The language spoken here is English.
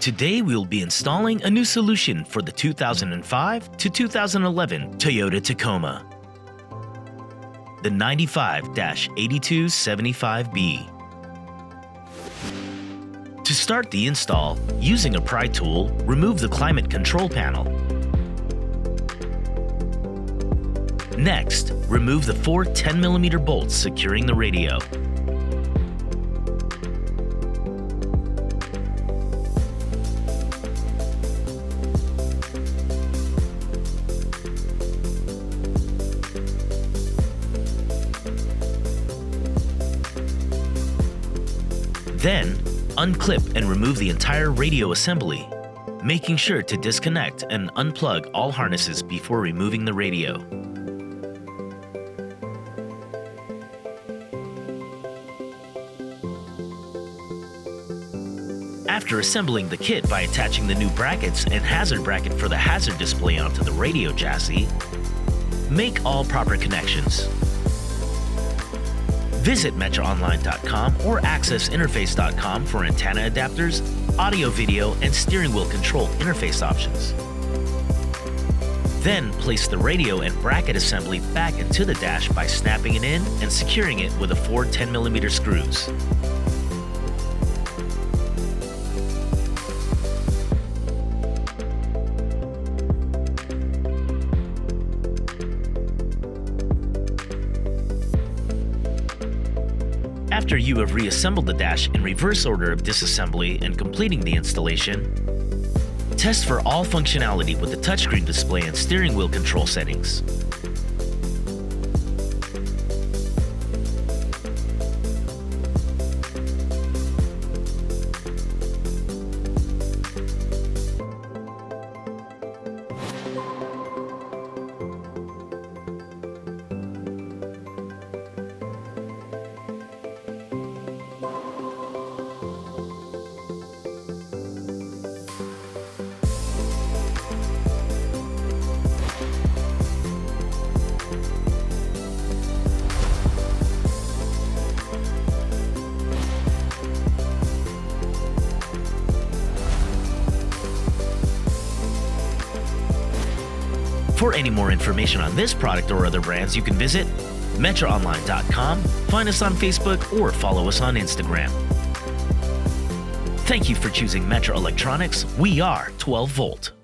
Today we'll be installing a new solution for the 2005 to 2011 Toyota Tacoma, the 95-8275B. To start the install, using a pry tool, remove the climate control panel. Next, remove the 4 10mm bolts securing the radio. Then, unclip and remove the entire radio assembly, making sure to disconnect and unplug all harnesses before removing the radio. After assembling the kit by attaching the new brackets and hazard bracket for the hazard display onto the radio chassis, make all proper connections. Visit metraonline.com or accessinterface.com for antenna adapters, audio, video, and steering wheel control interface options. Then place the radio and bracket assembly back into the dash by snapping it in and securing it with the 4 10mm screws. After you have reassembled the dash in reverse order of disassembly and completing the installation, test for all functionality with the touchscreen display and steering wheel control settings. For any more information on this product or other brands, you can visit metraonline.com, find us on Facebook, or follow us on Instagram. Thank you for choosing Metra Electronics. We are 12 Volt.